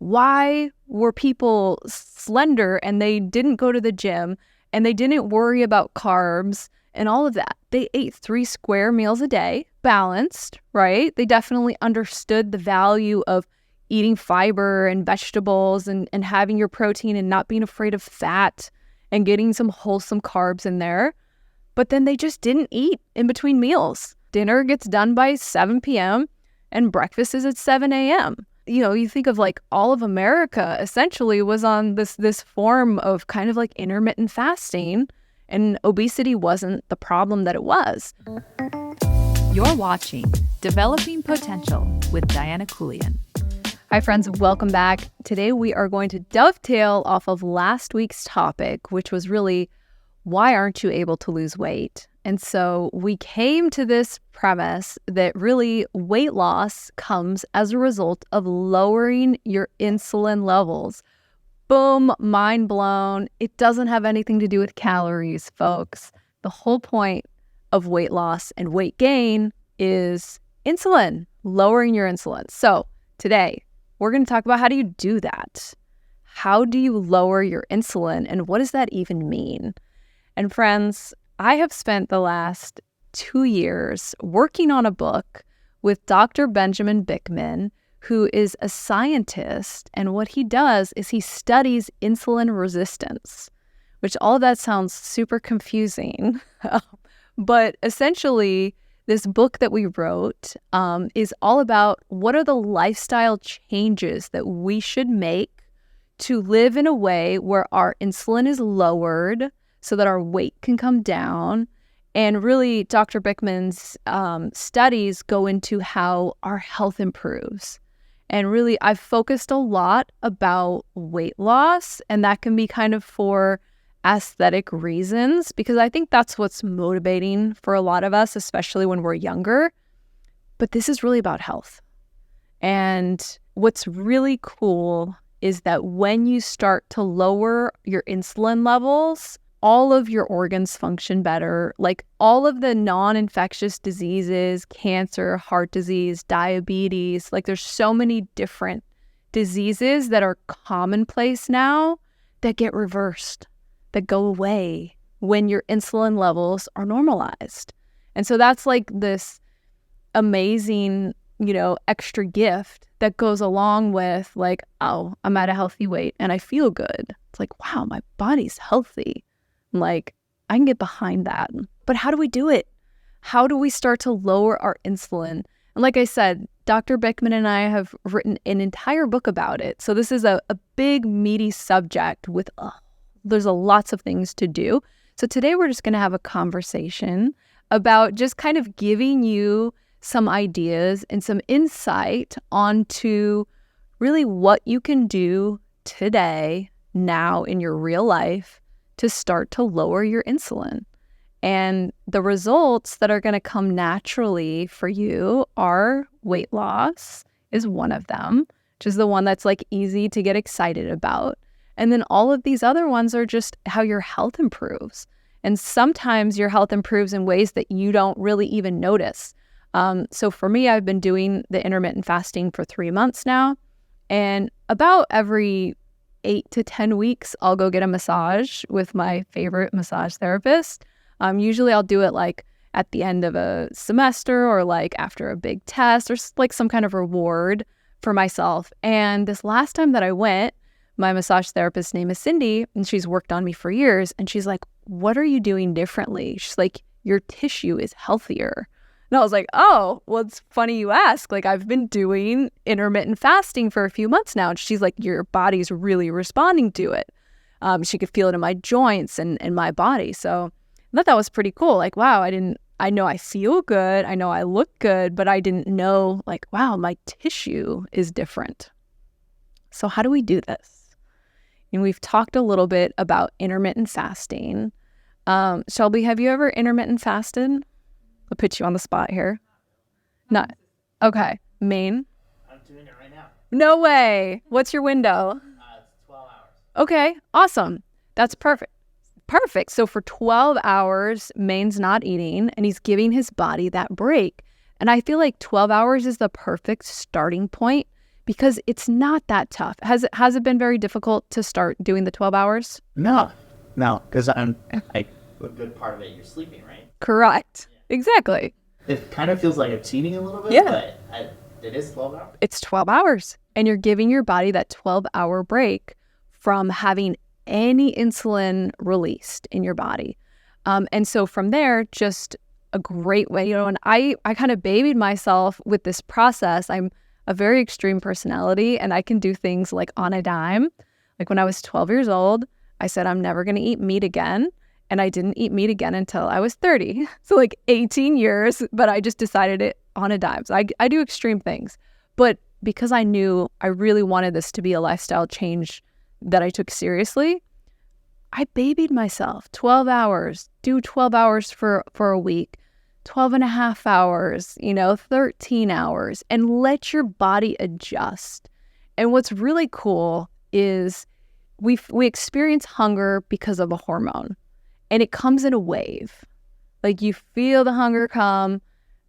why were people slender and they didn't go to the gym and they didn't worry about carbs and all of that? They ate 3 square meals a day, balanced, right? They definitely understood the value of eating fiber and vegetables and having your protein and not being afraid of fat and getting some wholesome carbs in there. But then they just didn't eat in between meals. Dinner gets done by 7 p.m. and breakfast is at 7 a.m. You think of like all of America essentially was on this form of kind of like intermittent fasting, and obesity wasn't the problem that it was. You're watching Developing Potential with Diana Keuilian. Hi friends, welcome back. Today we are going to dovetail off of last week's topic, which was really, why aren't you able to lose weight? And so we came to this premise that really weight loss comes as a result of lowering your insulin levels. Boom, mind blown. It doesn't have anything to do with calories, folks. The whole point of weight loss and weight gain is insulin, lowering your insulin. So today, we're going to talk about how do you do that? How do you lower your insulin, and what does that even mean? And friends, I have spent the last 2 years working on a book with Dr. Benjamin Bikman, who is a scientist, and what he does is he studies insulin resistance, which all of that sounds super confusing. But essentially, this book that we wrote is all about what are the lifestyle changes that we should make to live in a way where our insulin is lowered so that our weight can come down. And really, Dr. Bikman's studies go into how our health improves. And really, I've focused a lot about weight loss, and that can be kind of for aesthetic reasons, because I think that's what's motivating for a lot of us, especially when we're younger. But this is really about health. And what's really cool is that when you start to lower your insulin levels, all of your organs function better. Like all of the non-infectious diseases, cancer, heart disease, diabetes, like there's so many different diseases that are commonplace now that get reversed, that go away when your insulin levels are normalized. And so that's like this amazing, extra gift that goes along with like, oh, I'm at a healthy weight and I feel good. It's like, wow, my body's healthy. Like, I can get behind that. But how do we do it? How do we start to lower our insulin? And like I said, Dr. Bikman and I have written an entire book about it. So this is a big, meaty subject with there's lots of things to do. So today we're just going to have a conversation about just kind of giving you some ideas and some insight onto really what you can do today, now in your real life, to start to lower your insulin. And the results that are going to come naturally for you are weight loss is one of them, which is the one that's like easy to get excited about. And then all of these other ones are just how your health improves. And sometimes your health improves in ways that you don't really even notice. So for me, I've been doing the intermittent fasting for 3 months now. And about every 8 to 10 weeks, I'll go get a massage with my favorite massage therapist. Usually I'll do it like at the end of a semester or like after a big test or like some kind of reward for myself. And this last time that I went, my massage therapist's name is Cindy, and she's worked on me for years. And she's like, what are you doing differently? She's like, your tissue is healthier. And I was like, oh, well, it's funny you ask. Like, I've been doing intermittent fasting for a few months now. And she's like, your body's really responding to it. She could feel it in my joints and in my body. So I thought that was pretty cool. Like, wow, I know I feel good. I know I look good, but I didn't know like, wow, my tissue is different. So how do we do this? And we've talked a little bit about intermittent fasting. Shelby, have you ever intermittent fasted? I'll put you on the spot here. Not. Okay. Maine? I'm doing it right now. No way. What's your window? It's 12 hours. Okay. Awesome. That's perfect. Perfect. So for 12 hours, Maine's not eating and he's giving his body that break. And I feel like 12 hours is the perfect starting point because it's not that tough. Has it been very difficult to start doing the 12 hours? No, because I'm like a good part of it. You're sleeping, right? Correct. Exactly. It kind of feels like I'm cheating a little bit, but it is 12 hours. It's 12 hours, and you're giving your body that 12-hour break from having any insulin released in your body. And so from there, just a great way, and I kind of babied myself with this process. I'm a very extreme personality, and I can do things like on a dime. Like when I was 12 years old, I said, I'm never going to eat meat again. And I didn't eat meat again until I was 30. So like 18 years, but I just decided it on a dime. So I do extreme things. But because I knew I really wanted this to be a lifestyle change that I took seriously, I babied myself. 12 hours, do 12 hours for a week, 12 and a half hours, 13 hours, and let your body adjust. And what's really cool is we experience hunger because of a hormone. And it comes in a wave. Like you feel the hunger come,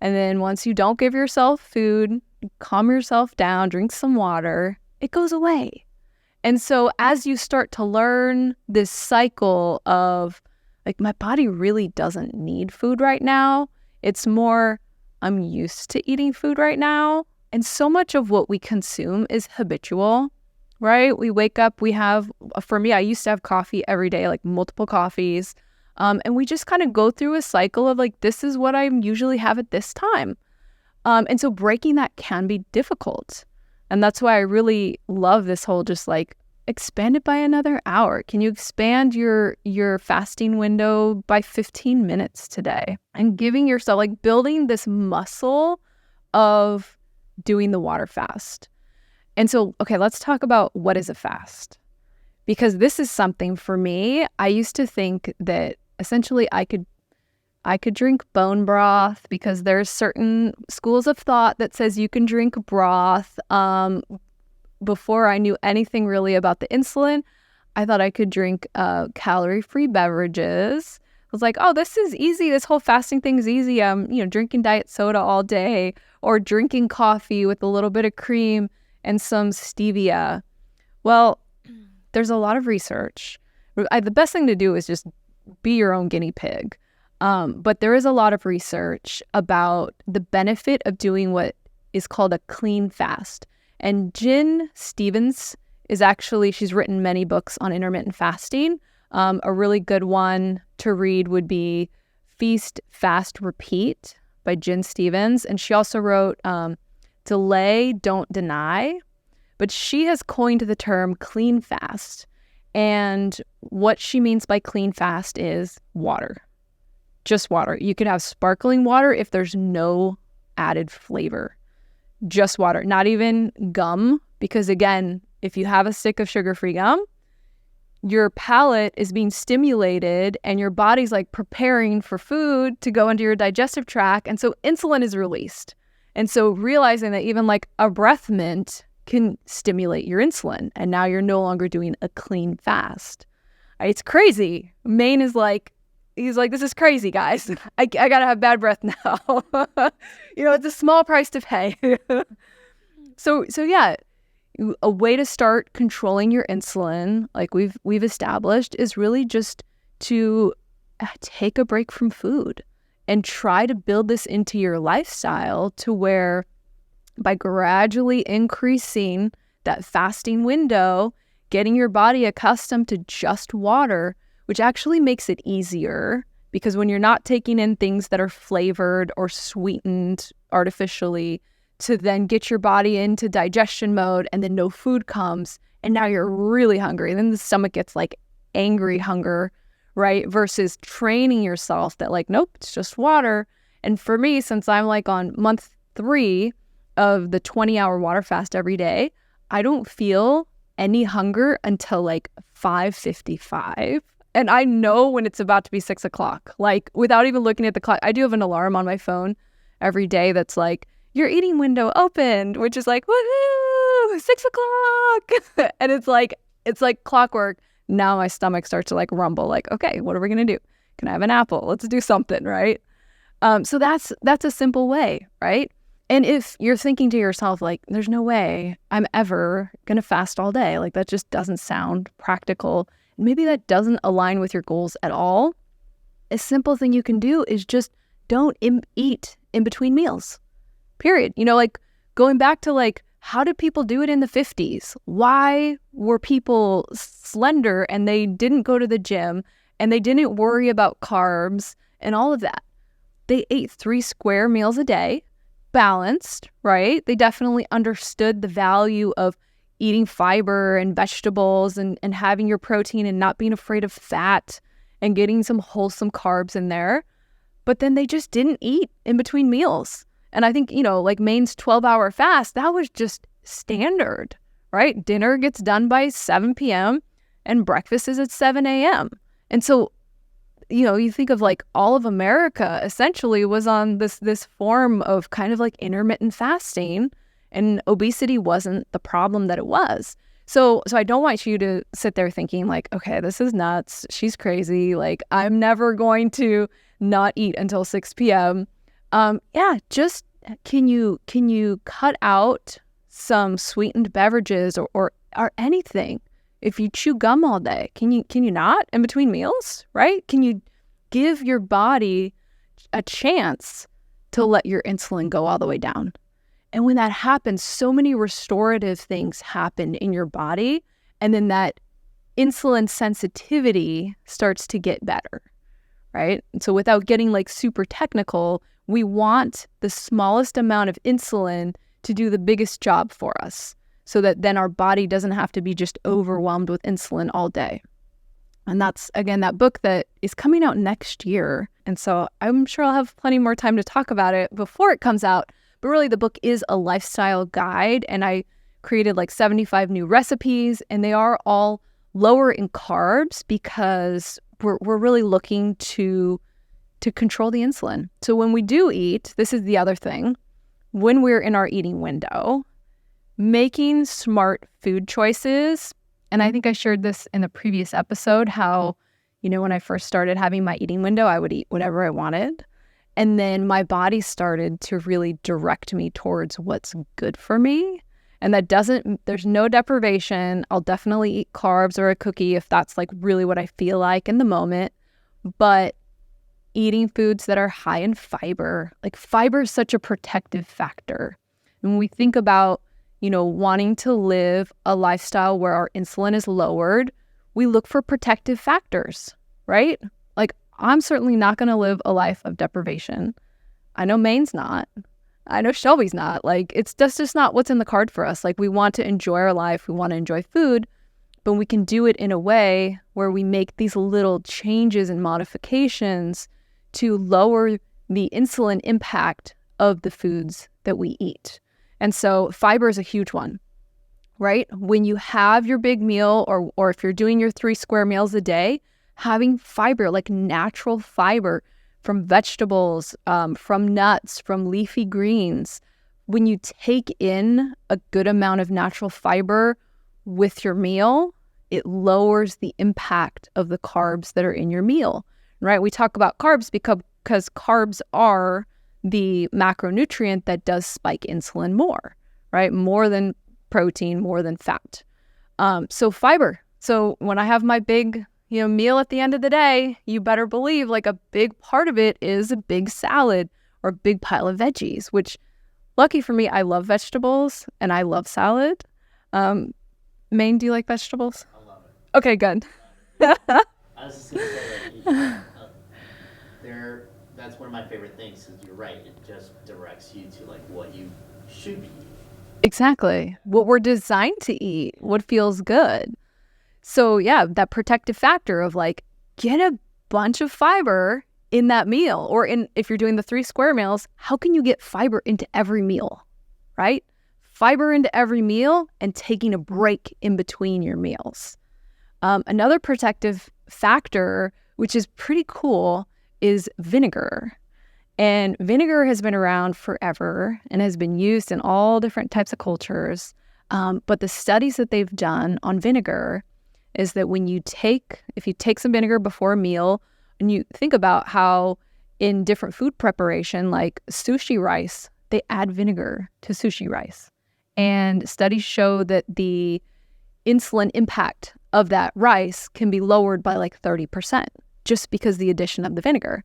and then once you don't give yourself food, calm yourself down, drink some water, it goes away. And so as you start to learn this cycle of like, my body really doesn't need food right now. It's more, I'm used to eating food right now. And so much of what we consume is habitual, right? We wake up, for me, I used to have coffee every day, like multiple coffees. And we just kind of go through a cycle of like, this is what I usually have at this time. And so breaking that can be difficult. And that's why I really love this whole just like expand it by another hour. Can you expand your fasting window by 15 minutes today? And giving yourself, like building this muscle of doing the water fast. And so, okay, let's talk about what is a fast. Because this is something for me, I used to think that essentially I could drink bone broth because there's certain schools of thought that says you can drink broth. Before I knew anything really about the insulin, I thought I could drink calorie-free beverages. I was like, oh, this is easy. This whole fasting thing is easy. I'm, drinking diet soda all day or drinking coffee with a little bit of cream and some stevia. Well, there's a lot of research. The best thing to do is just be your own guinea pig. But there is a lot of research about the benefit of doing what is called a clean fast. And Jen Stevens she's written many books on intermittent fasting. A really good one to read would be Feast, Fast, Repeat by Jen Stevens. And she also wrote Delay, Don't Deny. But she has coined the term clean fast. And what she means by clean fast is water. Just water. You could have sparkling water if there's no added flavor. Just water. Not even gum. Because again, if you have a stick of sugar-free gum, your palate is being stimulated and your body's like preparing for food to go into your digestive tract. And so insulin is released. And so realizing that even like a breath mint can stimulate your insulin. And now you're no longer doing a clean fast. It's crazy. Maine is like, he's like, this is crazy, guys. I gotta have bad breath now. It's a small price to pay. So yeah, a way to start controlling your insulin, like we've established, is really just to take a break from food and try to build this into your lifestyle to where by gradually increasing that fasting window, getting your body accustomed to just water, which actually makes it easier because when you're not taking in things that are flavored or sweetened artificially, to then get your body into digestion mode and then no food comes and now you're really hungry. And then the stomach gets like angry hunger, right? Versus training yourself that like, nope, it's just water. And for me, since I'm like on month 3 of the 20-hour water fast every day, I don't feel any hunger until like 5:55. And I know when it's about to be 6 o'clock, like without even looking at the clock. I do have an alarm on my phone every day that's like, your eating window opened, which is like, woohoo, 6 o'clock. And it's like clockwork. Now my stomach starts to like rumble, like, okay, what are we going to do? Can I have an apple? Let's do something, right? So that's a simple way, right? And if you're thinking to yourself, like, there's no way I'm ever going to fast all day, like that just doesn't sound practical, maybe that doesn't align with your goals at all, a simple thing you can do is just don't eat in between meals, period. Like going back to like, how did people do it in the 50s? Why were people slender and they didn't go to the gym and they didn't worry about carbs and all of that? They ate 3 square meals a day, balanced, right? They definitely understood the value of eating fiber and vegetables and having your protein and not being afraid of fat and getting some wholesome carbs in there. But then they just didn't eat in between meals. And I think, like Maine's 12-hour fast, that was just standard, right? Dinner gets done by 7 p.m. and breakfast is at 7 a.m. And so, you think of like all of America essentially was on this form of kind of like intermittent fasting, and obesity wasn't the problem that it was. So I don't want you to sit there thinking like, okay, this is nuts. She's crazy. Like, I'm never going to not eat until 6 p.m. Just can you cut out some sweetened beverages or anything? If you chew gum all day, can you not in between meals, right? Can you give your body a chance to let your insulin go all the way down? And when that happens, so many restorative things happen in your body, and then that insulin sensitivity starts to get better, right? And so without getting like super technical, we want the smallest amount of insulin to do the biggest job for us, so that then our body doesn't have to be just overwhelmed with insulin all day. And that's, again, that book that is coming out next year. And so I'm sure I'll have plenty more time to talk about it before it comes out. But really, the book is a lifestyle guide, and I created like 75 new recipes, and they are all lower in carbs because we're really looking to control the insulin. So when we do eat, this is the other thing, when we're in our eating window, making smart food choices. And I think I shared this in the previous episode, how, when I first started having my eating window, I would eat whatever I wanted. And then my body started to really direct me towards what's good for me. And there's no deprivation. I'll definitely eat carbs or a cookie if that's like really what I feel like in the moment. But eating foods that are high in fiber, like fiber is such a protective factor. When we think about, wanting to live a lifestyle where our insulin is lowered, we look for protective factors, right? Like, I'm certainly not going to live a life of deprivation. I know Maine's not. I know Shelby's not. Like, that's just not what's in the card for us. Like, we want to enjoy our life. We want to enjoy food, but we can do it in a way where we make these little changes and modifications to lower the insulin impact of the foods that we eat. And so fiber is a huge one, right? When you have your big meal, or if you're doing your 3 square meals a day, having fiber, like natural fiber from vegetables, from nuts, from leafy greens. When you take in a good amount of natural fiber with your meal, it lowers the impact of the carbs that are in your meal, right? We talk about carbs because carbs are the macronutrient that does spike insulin more, right? More than protein, more than fat. So fiber. So when I have my big, meal at the end of the day, you better believe like a big part of it is a big salad or a big pile of veggies, which lucky for me, I love vegetables and I love salad. Maine, do you like vegetables? I love it. Okay, good. I was just going to say, that's one of my favorite things, because you're right, it just directs you to like what you should be eating. Exactly. What we're designed to eat, what feels good. So yeah, that protective factor of like, get a bunch of fiber in that meal, or if you're doing the 3 square meals, how can you get fiber into every meal, right? Fiber into every meal and taking a break in between your meals. Another protective factor, which is pretty cool, is vinegar. And vinegar has been around forever and has been used in all different types of cultures. But the studies that they've done on vinegar is that if you take some vinegar before a meal, and you think about how in different food preparation, like sushi rice, they add vinegar to sushi rice. And studies show that the insulin impact of that rice can be lowered by like 30% just because the addition of the vinegar.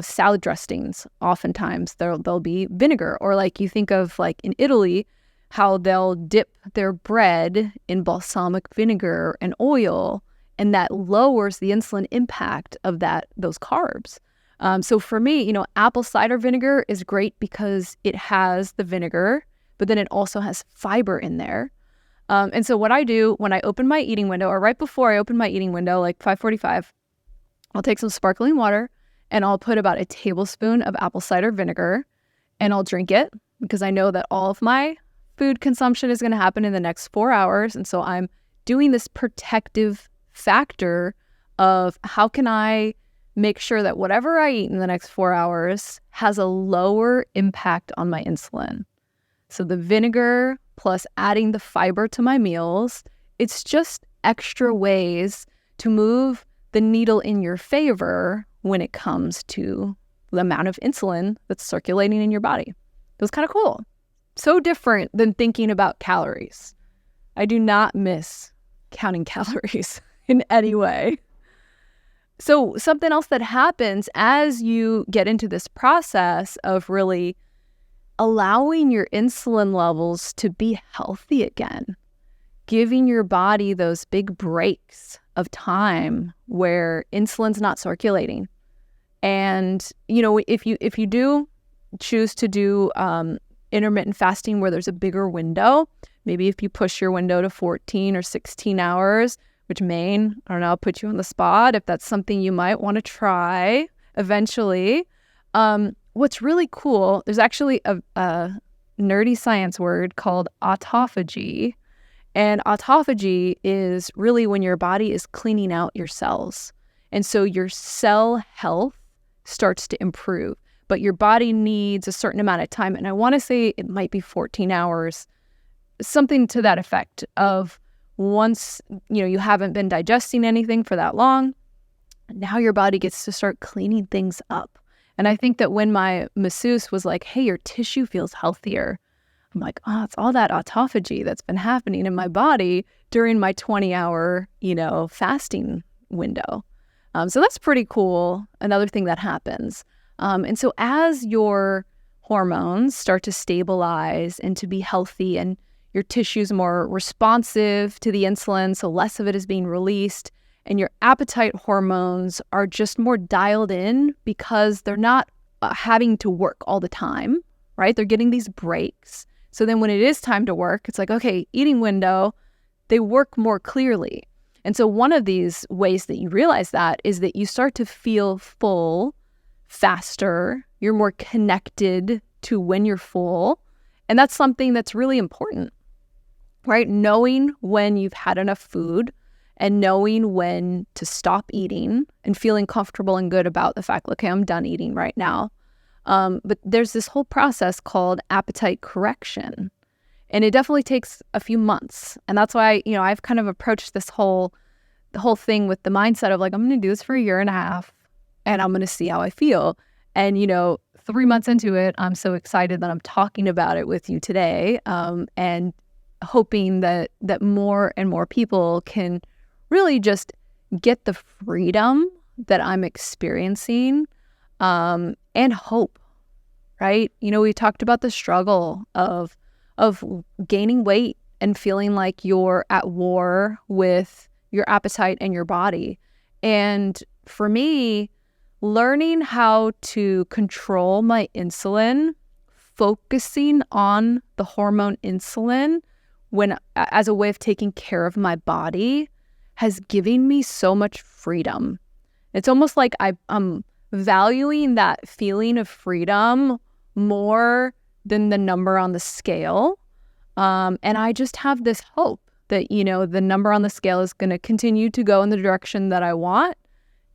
Salad dressings, oftentimes there'll be vinegar, or like you think of like in Italy, how they'll dip their bread in balsamic vinegar and oil, and that lowers the insulin impact of those carbs. So for me, apple cider vinegar is great because it has the vinegar, but then it also has fiber in there. And so what I do when I open my eating window, or right before I open my eating window, like 5:45, I'll take some sparkling water and I'll put about a tablespoon of apple cider vinegar and I'll drink it because I know that all of my food consumption is going to happen in the next 4 hours. And so I'm doing this protective factor of how can I make sure that whatever I eat in the next 4 hours has a lower impact on my insulin. So the vinegar plus adding the fiber to my meals, it's just extra ways to move the needle in your favor when it comes to the amount of insulin that's circulating in your body. It was kind of cool. So different than thinking about calories. I do not miss counting calories in any way. So something else that happens as you get into this process of really allowing your insulin levels to be healthy again, giving your body those big breaks of time where insulin's not circulating. And, if you do choose to do intermittent fasting where there's a bigger window, maybe if you push your window to 14 or 16 hours, which I don't know, I'll put you on the spot if that's something you might want to try eventually. What's really cool, there's actually a nerdy science word called autophagy. And autophagy is really when your body is cleaning out your cells. And so your cell health starts to improve, but your body needs a certain amount of time. And I want to say it might be 14 hours, something to that effect of once, you haven't been digesting anything for that long, now your body gets to start cleaning things up. And I think that when my masseuse was like, hey, your tissue feels healthier, I'm like, oh, it's all that autophagy that's been happening in my body during my 20-hour, fasting window. So that's pretty cool. Another thing that happens. And so as your hormones start to stabilize and to be healthy and your tissue's more responsive to the insulin, so less of it is being released, and your appetite hormones are just more dialed in because they're not having to work all the time, right? They're getting these breaks. So then when it is time to work, it's like, okay, eating window, they work more clearly. And so one of these ways that you realize that is that you start to feel full faster. You're more connected to when you're full. And that's something that's really important, right? Knowing when you've had enough food and knowing when to stop eating and feeling comfortable and good about the fact, okay, I'm done eating right now. But there's this whole process called appetite correction. And it definitely takes a few months. And that's why, I've kind of approached the whole thing with the mindset of like, I'm going to do this for a year and a half and I'm going to see how I feel. And, 3 months into it, I'm so excited that I'm talking about it with you today, and hoping that more and more people can really just get the freedom that I'm experiencing, and hope, right? We talked about the struggle of gaining weight and feeling like you're at war with your appetite and your body. And for me, learning how to control my insulin, focusing on the hormone insulin as a way of taking care of my body has given me so much freedom. It's almost like I'm valuing that feeling of freedom more than the number on the scale. And I just have this hope that, the number on the scale is going to continue to go in the direction that I want.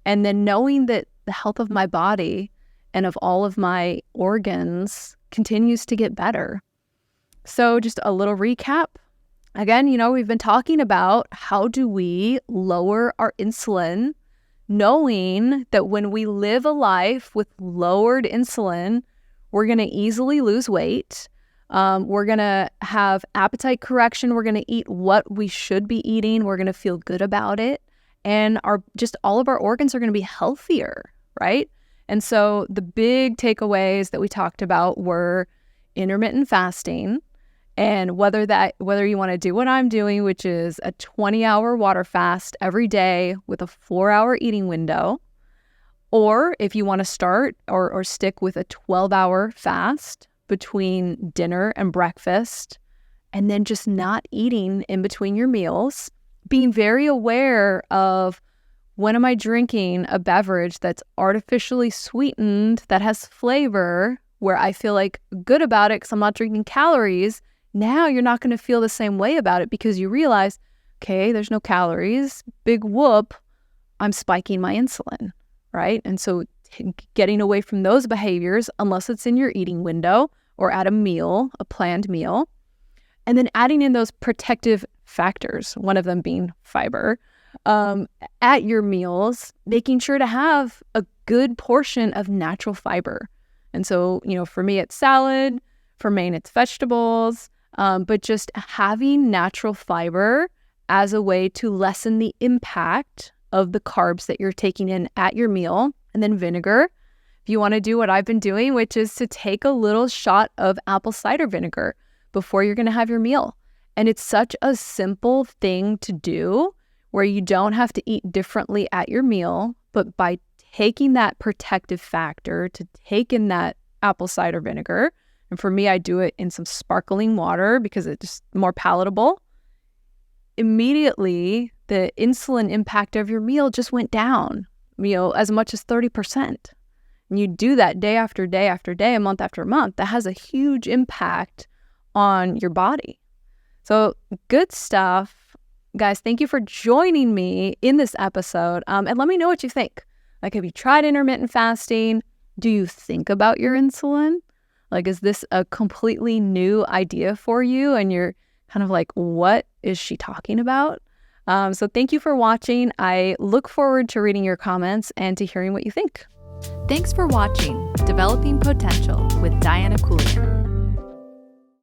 And then knowing that the health of my body and of all of my organs continues to get better. So just a little recap. Again, we've been talking about how do we lower our insulin, knowing that when we live a life with lowered insulin, we're going to easily lose weight. We're going to have appetite correction. We're going to eat what we should be eating. We're going to feel good about it. And all of our organs are going to be healthier, right? And so the big takeaways that we talked about were intermittent fasting, and whether you want to do what I'm doing, which is a 20-hour water fast every day with a 4-hour eating window, or if you want to start or stick with a 12-hour fast between dinner and breakfast, and then just not eating in between your meals, being very aware of when am I drinking a beverage that's artificially sweetened, that has flavor, where I feel like good about it because I'm not drinking calories. Now you're not going to feel the same way about it because you realize, okay, there's no calories, big whoop, I'm spiking my insulin, right? And so getting away from those behaviors, unless it's in your eating window or at a meal, a planned meal, and then adding in those protective factors, one of them being fiber, at your meals, making sure to have a good portion of natural fiber. And so, for me, it's salad. For Maine, it's vegetables. But just having natural fiber as a way to lessen the impact of the carbs that you're taking in at your meal. And then vinegar, if you want to do what I've been doing, which is to take a little shot of apple cider vinegar before you're going to have your meal. And it's such a simple thing to do where you don't have to eat differently at your meal, but by taking that protective factor, to take in that apple cider vinegar, and for me, I do it in some sparkling water because it's just more palatable, immediately the insulin impact of your meal just went down, as much as 30%. And you do that day after day after day, a month after month, that has a huge impact on your body. So good stuff. Guys, thank you for joining me in this episode. And let me know what you think. Like, have you tried intermittent fasting? Do you think about your insulin? Like, is this a completely new idea for you? And you're kind of like, what is she talking about? So thank you for watching. I look forward to reading your comments and to hearing what you think. Thanks for watching Developing Potential with Diana Keuilian.